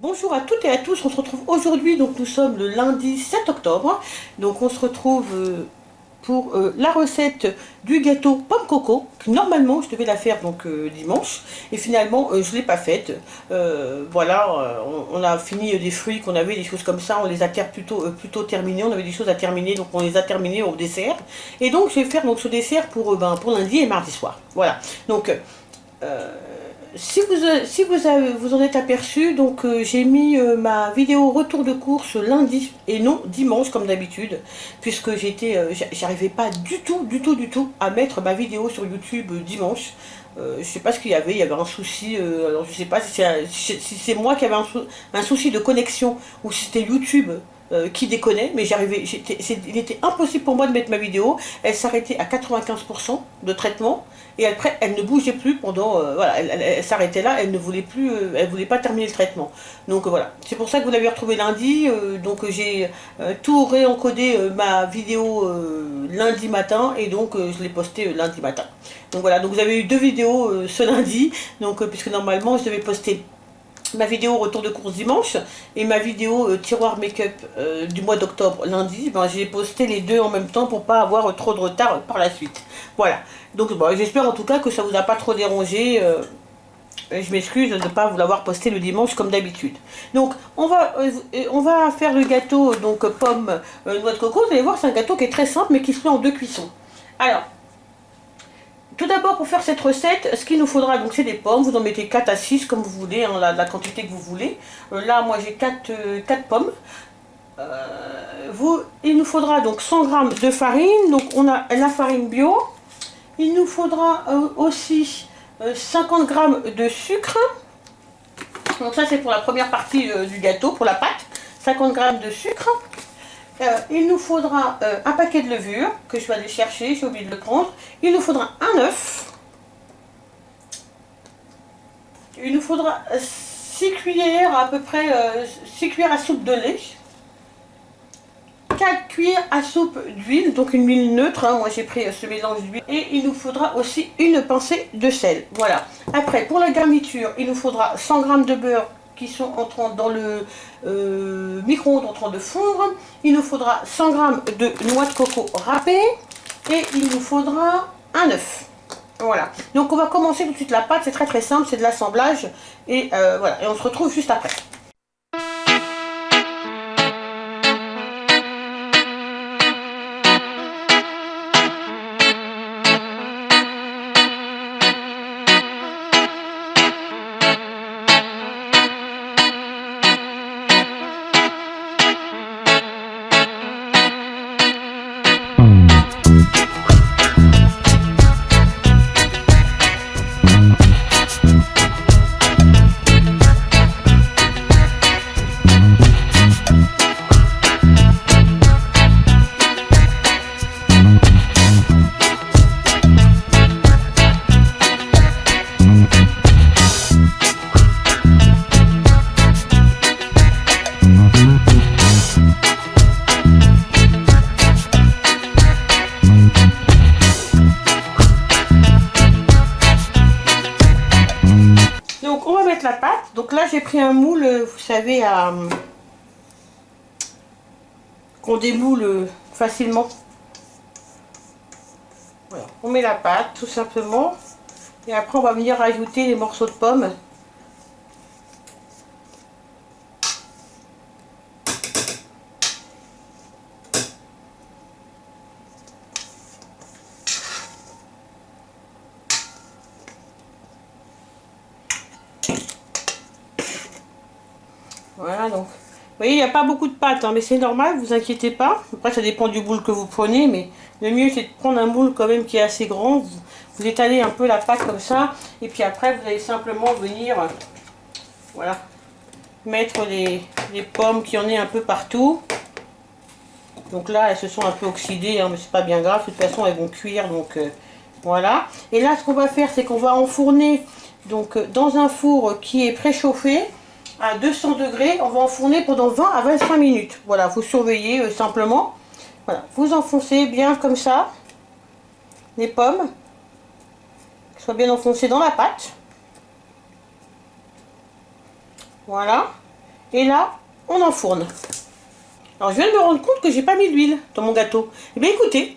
Bonjour à toutes et à tous, on se retrouve aujourd'hui, donc nous sommes le lundi 7 octobre, donc on se retrouve pour la recette du gâteau pomme coco, que normalement je devais la faire donc dimanche, et finalement je ne l'ai pas faite. Voilà, on a fini des fruits qu'on avait, des choses comme ça, on les a plutôt terminés, on avait des choses à terminer, donc on les a terminés au dessert, et donc je vais faire donc ce dessert pour lundi et mardi soir. Voilà, donc si vous en êtes aperçu, donc j'ai mis ma vidéo retour de course lundi et non dimanche comme d'habitude, puisque j'arrivais pas du tout à mettre ma vidéo sur YouTube dimanche. Je sais pas ce il y avait un souci. Alors je sais pas si c'est moi qui avais un souci de connexion ou si c'était YouTube qui déconnait, mais il était impossible pour moi de mettre ma vidéo. Elle s'arrêtait à 95% de traitement et après elle ne bougeait plus pendant voilà, elle s'arrêtait là, elle ne voulait plus, elle voulait pas terminer le traitement. Donc voilà, c'est pour ça que vous l'avez retrouvé lundi. Donc j'ai tout réencodé ma vidéo lundi matin et donc je l'ai posté lundi matin. Donc voilà, donc vous avez eu deux vidéos ce lundi, donc puisque normalement je devais poster ma vidéo retour de course dimanche et ma vidéo tiroir make-up du mois d'octobre lundi. Ben, j'ai posté les deux en même temps pour pas avoir trop de retard par la suite. Voilà, donc bon, j'espère en tout cas que ça vous a pas trop dérangé. Je m'excuse de ne pas vous l'avoir posté le dimanche comme d'habitude. Donc on va faire le gâteau donc pomme noix de coco. Vous allez voir, c'est un gâteau qui est très simple mais qui se fait en deux cuissons. Alors tout d'abord, pour faire cette recette, ce qu'il nous faudra, donc c'est des pommes. Vous en mettez 4 à 6 comme vous voulez, hein, la quantité que vous voulez. Là, moi j'ai 4 pommes. Il nous faudra donc 100 g de farine. Donc on a la farine bio. Il nous faudra aussi 50 g de sucre. Donc ça c'est pour la première partie du gâteau, pour la pâte. 50 g de sucre. Il nous faudra un paquet de levure que je vais aller chercher, j'ai oublié de le prendre. Il nous faudra un œuf. Il nous faudra 6 cuillères à peu près, 6 cuillères à soupe de lait. 4 cuillères à soupe d'huile, donc une huile neutre, hein, moi j'ai pris ce mélange d'huile. Et il nous faudra aussi une pincée de sel. Voilà. Après, pour la garniture, il nous faudra 100 g de beurre qui sont entrant dans le micro-ondes en train de fondre. Il nous faudra 100 g de noix de coco râpée et il nous faudra un œuf. Voilà. Donc on va commencer tout de suite la pâte, c'est très simple, c'est de l'assemblage et voilà. Et on se retrouve juste après. La pâte, donc là j'ai pris un moule, vous savez, qu'on démoule facilement. Voilà. On met la pâte tout simplement et après on va venir rajouter les morceaux de pommes. Voilà, donc vous voyez, il n'y a pas beaucoup de pâte, hein, mais c'est normal, vous inquiétez pas. Après, ça dépend du moule que vous prenez, mais le mieux c'est de prendre un moule quand même qui est assez grand. Vous étalez un peu la pâte comme ça, et puis après, vous allez simplement venir, voilà, mettre les pommes qui en est un peu partout. Donc là, elles se sont un peu oxydées, hein, mais c'est pas bien grave. De toute façon, elles vont cuire, donc voilà. Et là, ce qu'on va faire, c'est qu'on va enfourner donc dans un four qui est préchauffé à 200 degrés. On va enfourner pendant 20 à 25 minutes. Voilà, vous surveillez simplement. Voilà, vous enfoncez bien comme ça les pommes, qu'elles soient bien enfoncées dans la pâte. Voilà. Et là, on enfourne. Alors je viens de me rendre compte que j'ai pas mis d'huile dans mon gâteau. Eh bien écoutez,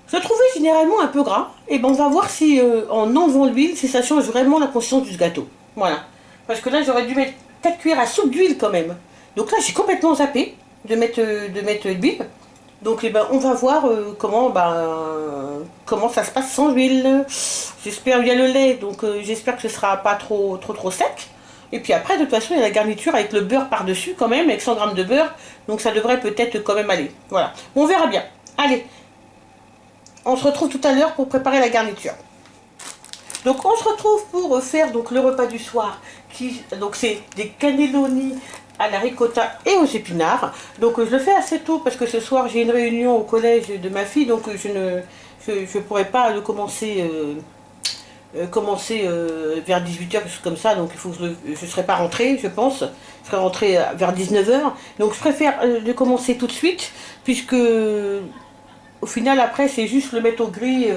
je le trouvais généralement un peu gras. Et ben on va voir si en enlevant l'huile, si ça change vraiment la consistance du gâteau. Voilà. Parce que là j'aurais dû mettre 4 cuillères à soupe d'huile quand même. Donc là j'ai complètement zappé de mettre l'huile. Donc eh ben, on va voir comment ça se passe sans huile. J'espère, il y a le lait, donc j'espère que ce sera pas trop sec. Et puis après, de toute façon, il y a la garniture avec le beurre par-dessus quand même, avec 100 grammes de beurre. Donc ça devrait peut-être quand même aller. Voilà, on verra bien. Allez, on se retrouve tout à l'heure pour préparer la garniture. Donc on se retrouve pour faire donc, le repas du soir. Donc c'est des cannelloni à la ricotta et aux épinards. Donc je le fais assez tôt parce que ce soir j'ai une réunion au collège de ma fille. Donc je pourrais pas le commencer... vers 18h, quelque chose comme ça, donc il faut que je ne serai pas rentrée, je pense. Je serai rentrée vers 19h. Donc je préfère le commencer tout de suite, puisque au final, après, c'est juste le mettre au gris.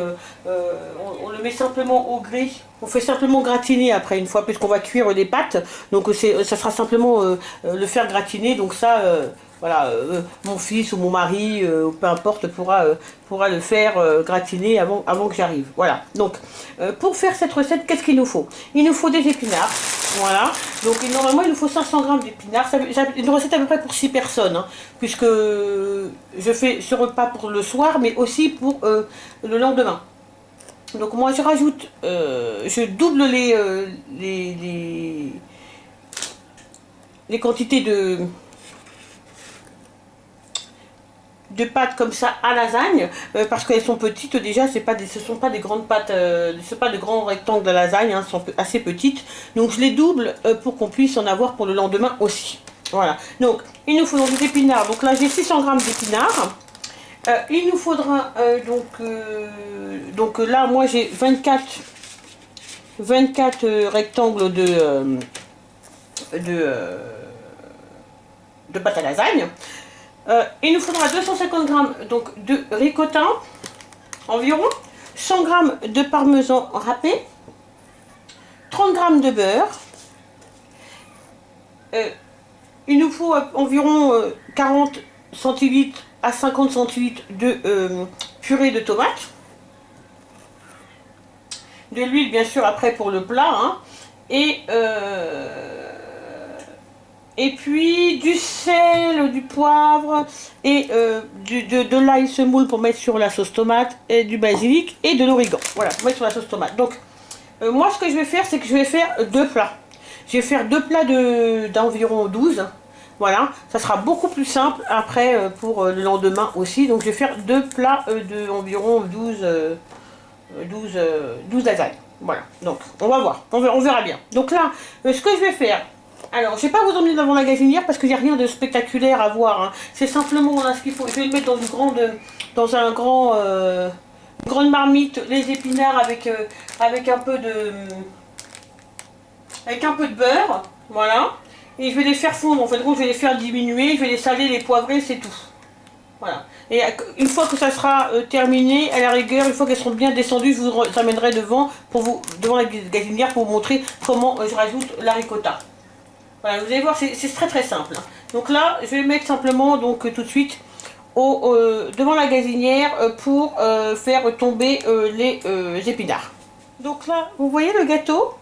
On le met simplement au gris. On fait simplement gratiner après, une fois, puisqu'on va cuire les pâtes. Donc ça sera simplement le faire gratiner. Donc ça, voilà, mon fils ou mon mari, peu importe, pourra le faire gratiner avant que j'arrive. Voilà. Donc, pour faire cette recette, qu'est-ce qu'il nous faut? Il nous faut des épinards. Voilà. Donc, normalement, il nous faut 500 grammes d'épinards. C'est une recette à peu près pour 6 personnes, hein, puisque je fais ce repas pour le soir, mais aussi pour le lendemain. Donc, moi, je rajoute, je double les quantités de pâtes comme ça à lasagne, parce qu'elles sont petites déjà, ce sont pas des grandes pâtes, ce pas de grands rectangles de lasagne, hein, sont assez petites. Donc je les double pour qu'on puisse en avoir pour le lendemain aussi. Voilà. Donc il nous faut donc des épinards. Donc là j'ai 600 grammes d'épinards. Il nous faudra donc là moi j'ai 24 rectangles de pâte à lasagne. Il nous faudra 250 grammes donc, de ricotta, environ, 100 grammes de parmesan râpé, 30 grammes de beurre. Il nous faut environ 40 centilitres à 50 centilitres de purée de tomates. De l'huile, bien sûr, après pour le plat. Hein, et puis du sel, du poivre et de l'ail semoule pour mettre sur la sauce tomate, et du basilic et de l'origan. Voilà, pour mettre sur la sauce tomate. Donc moi ce que je vais faire, c'est que je vais faire 2 plats. Je vais faire 2 plats d'environ 12. Voilà, ça sera beaucoup plus simple après pour le lendemain aussi. Donc je vais faire 2 plats d'environ 12 lasagnes. Voilà, donc on va voir, on verra bien. Donc là, ce que je vais faire... Alors, je ne vais pas vous emmener devant la gazinière parce qu'il n'y a rien de spectaculaire à voir. Hein. C'est simplement là ce qu'il faut. Je vais le mettre dans une grande marmite, les épinards avec un peu de beurre. Voilà. Et je vais les faire fondre. En fait, je vais les faire diminuer. Je vais les saler, les poivrer, c'est tout. Voilà. Et une fois que ça sera terminé, à la rigueur, une fois qu'elles seront bien descendues, je vous amènerai devant la gazinière pour vous montrer comment je rajoute la ricotta. Voilà, vous allez voir, c'est très simple. Donc là, je vais mettre simplement donc tout de suite devant la gazinière pour faire tomber les épinards. Donc là, vous voyez le gâteau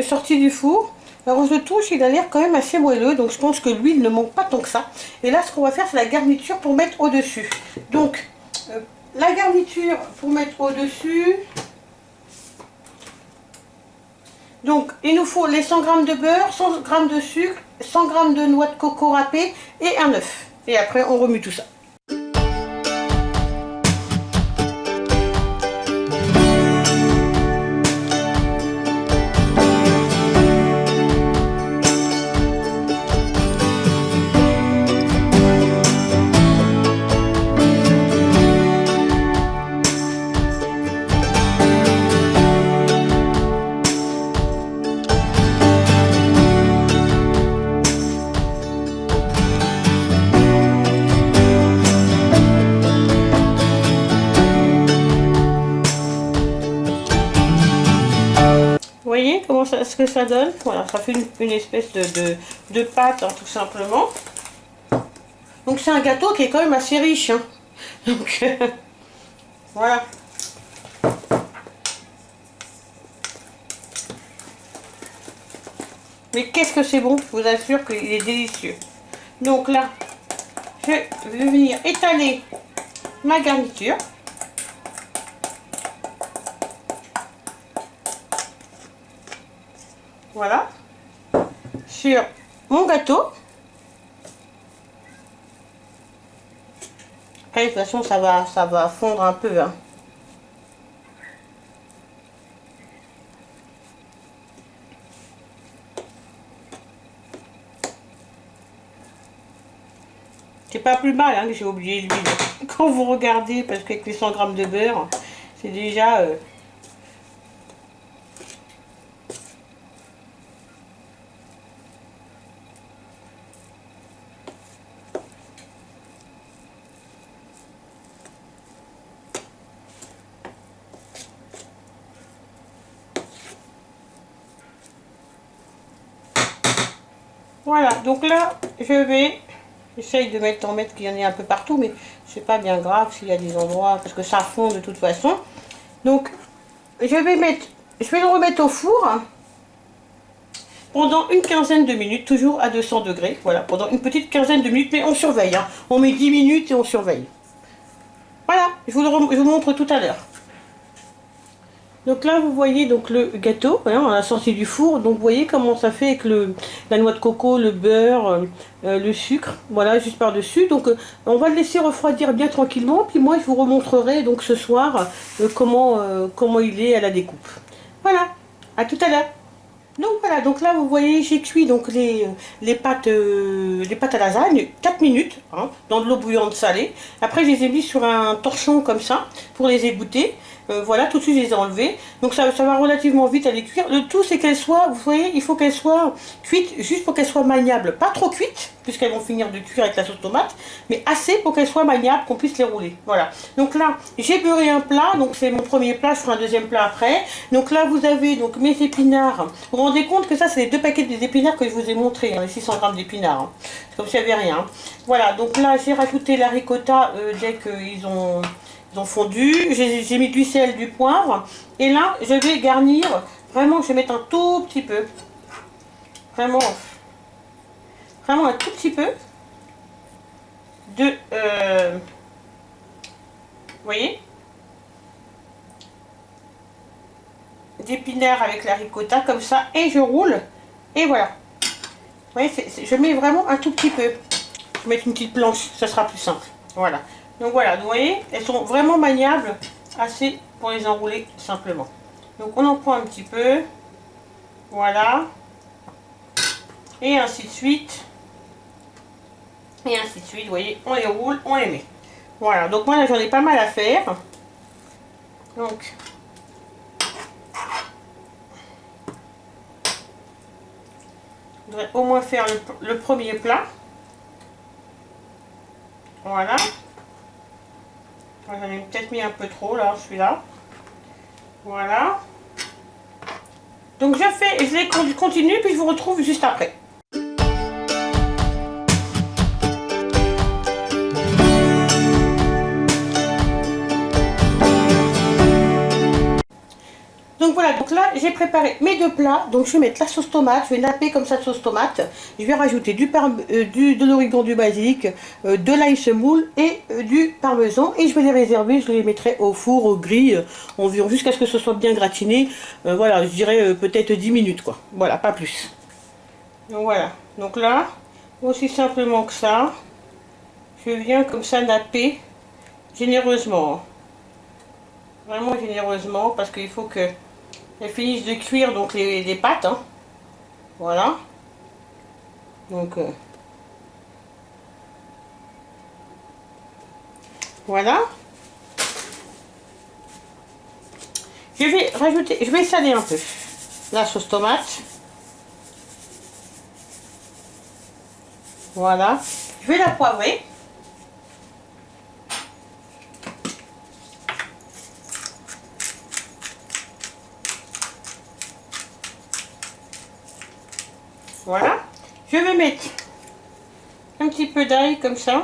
sorti du four. Alors je le touche, il a l'air quand même assez moelleux, donc je pense que l'huile ne manque pas tant que ça. Et là, ce qu'on va faire, c'est la garniture pour mettre au-dessus. Donc, la garniture pour mettre au-dessus... Donc, il nous faut les 100 g de beurre, 100 g de sucre, 100 g de noix de coco râpée et un œuf. Et après, on remue tout ça. comment ça, ce que ça donne. Voilà, ça fait une espèce de pâte, hein, tout simplement. Donc c'est un gâteau qui est quand même assez riche. Hein. Donc voilà. Mais qu'est-ce que c'est bon, je vous assure qu'il est délicieux. Donc là, je vais venir étaler ma garniture. Voilà. Sur mon gâteau. Après, de toute façon, ça va fondre un peu. Hein. C'est pas plus mal hein, que j'ai oublié l'huile. Quand vous regardez, parce qu'avec les 100 grammes de beurre, c'est déjà... Voilà, donc là, je vais... J'essaye de en mettre qu'il y en ait un peu partout, mais c'est pas bien grave s'il y a des endroits, parce que ça fond de toute façon. Donc, je vais le remettre au four hein, pendant une quinzaine de minutes, toujours à 200 degrés. Voilà, pendant une petite quinzaine de minutes, mais on surveille. Hein. On met 10 minutes et on surveille. Voilà, je vous montre tout à l'heure. Donc là, vous voyez donc le gâteau, hein, on l'a sorti du four. Donc vous voyez comment ça fait avec la noix de coco, le beurre, le sucre, voilà, juste par-dessus. Donc on va le laisser refroidir bien tranquillement. Puis moi, je vous remontrerai donc ce soir comment il est à la découpe. Voilà, à tout à l'heure. Donc voilà, donc là vous voyez j'ai cuit donc les pâtes à lasagne 4 minutes hein, dans de l'eau bouillante salée. Après je les ai mis sur un torchon comme ça pour les égoutter. Voilà, tout de suite je les ai enlevés. Donc ça va relativement vite à les cuire. Le tout c'est qu'elles soient, vous voyez, il faut qu'elles soient cuites juste pour qu'elles soient maniables. Pas trop cuites, puisqu'elles vont finir de cuire avec la sauce tomate, mais assez pour qu'elles soient maniables, qu'on puisse les rouler. Voilà. Donc là, j'ai beurré un plat, donc c'est mon premier plat, je ferai un deuxième plat après. Donc là vous avez donc mes épinards. Vous vous rendez compte que ça c'est les 2 paquets d'épinards que je vous ai montré, hein, les 600 grammes d'épinards. Hein. C'est comme s'il n'y avait rien. Voilà, donc là j'ai rajouté la ricotta dès qu'ils ont fondu, j'ai mis du sel, du poivre, et là je vais garnir, vraiment je vais mettre un tout petit peu, vraiment un tout petit peu de, vous voyez, d'épinards avec la ricotta comme ça, et je roule, et voilà, vous voyez, je mets vraiment un tout petit peu, je vais mettre une petite planche, ça sera plus simple, voilà. Donc voilà, vous voyez, elles sont vraiment maniables, assez pour les enrouler simplement. Donc on en prend un petit peu, voilà, et ainsi de suite, vous voyez, on les roule, on les met. Voilà, donc moi là j'en ai pas mal à faire, donc je voudrais au moins faire le premier plat, voilà. J'en ai peut-être mis un peu trop là, celui-là. Voilà. Donc je les continue puis je vous retrouve juste après. Donc voilà, donc là j'ai préparé mes 2 plats. Donc je vais mettre la sauce tomate, je vais napper comme ça de sauce tomate. Je vais rajouter de l'origan, du basilic, de l'ail semoule et du parmesan. Et je vais les réserver, je les mettrai au four, au grill, environ jusqu'à ce que ce soit bien gratiné. Voilà, je dirais peut-être 10 minutes quoi. Voilà, pas plus. Donc voilà, donc là, aussi simplement que ça, je viens comme ça napper généreusement. Vraiment généreusement parce qu'il faut que elles finissent de cuire donc les pâtes. Hein. Voilà. Donc voilà. Je vais saler un peu la sauce tomate. Voilà. Je vais la poivrer. Voilà. Je vais mettre un petit peu d'ail comme ça.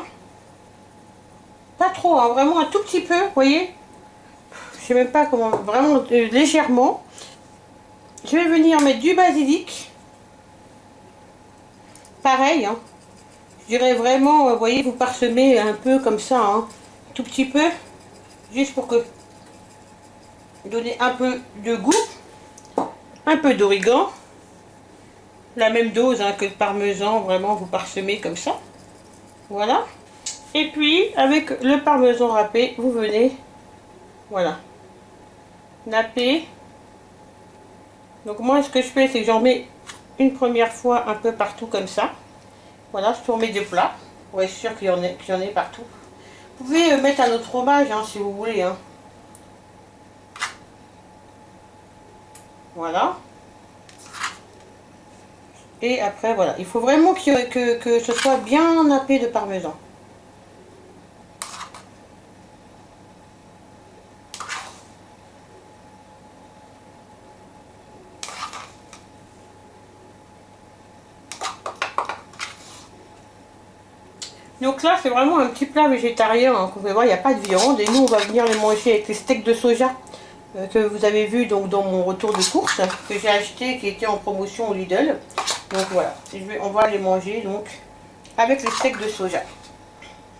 Pas trop, hein, vraiment un tout petit peu, vous voyez. Je sais même pas comment, vraiment légèrement. Je vais venir mettre du basilic. Pareil, hein. Je dirais vraiment, vous voyez, vous parsemez un peu comme ça, hein, tout petit peu, juste pour que donner un peu de goût, un peu d'origan, la même dose hein, que le parmesan, vraiment vous parsemez comme ça, voilà. Et puis avec le parmesan râpé, vous venez, voilà, napper. Donc moi, ce que je fais, c'est que j'en mets une première fois un peu partout comme ça. Voilà, sur mes deux plats, pour être sûr qu'il y en ait partout. Vous pouvez mettre un autre fromage hein, si vous voulez. Hein. Voilà. Et après, voilà. Il faut vraiment que ce soit bien nappé de parmesan. Donc là, c'est vraiment un petit plat végétarien. Hein, vous pouvez voir, il n'y a pas de viande. Et nous, on va venir les manger avec les steaks de soja que vous avez vu donc, dans mon retour de course, que j'ai acheté, qui était en promotion au Lidl. Donc voilà, on va les manger donc avec les steaks de soja.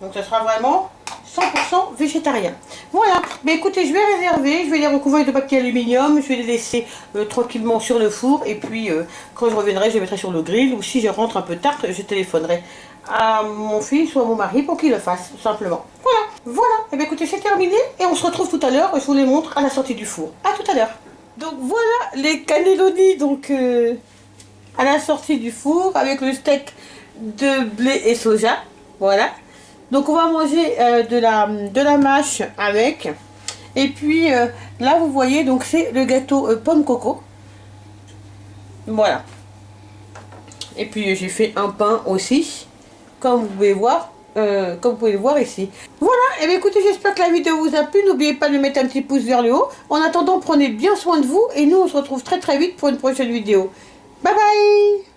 Donc ça sera vraiment 100% végétarien. Voilà, mais écoutez, je vais réserver, je vais les recouvrir de papier aluminium, je vais les laisser tranquillement sur le four. Et puis quand je reviendrai, je les mettrai sur le grill. Ou si je rentre un peu tard, je téléphonerai à mon fils ou à mon mari pour qu'il le fasse, tout simplement. Voilà, voilà. Et bien écoutez, c'est terminé et on se retrouve tout à l'heure. Je vous les montre à la sortie du four. À tout à l'heure. Donc voilà les cannelloni donc à la sortie du four avec le steak de blé et soja. Voilà. Donc on va manger de la mâche avec. Et puis là vous voyez donc c'est le gâteau pomme coco. Voilà. Et puis j'ai fait un pain aussi. Comme vous pouvez voir, comme vous pouvez le voir ici. Voilà, et bien écoutez, j'espère que la vidéo vous a plu. N'oubliez pas de mettre un petit pouce vers le haut. En attendant, prenez bien soin de vous. Et nous, on se retrouve très très vite pour une prochaine vidéo. Bye bye.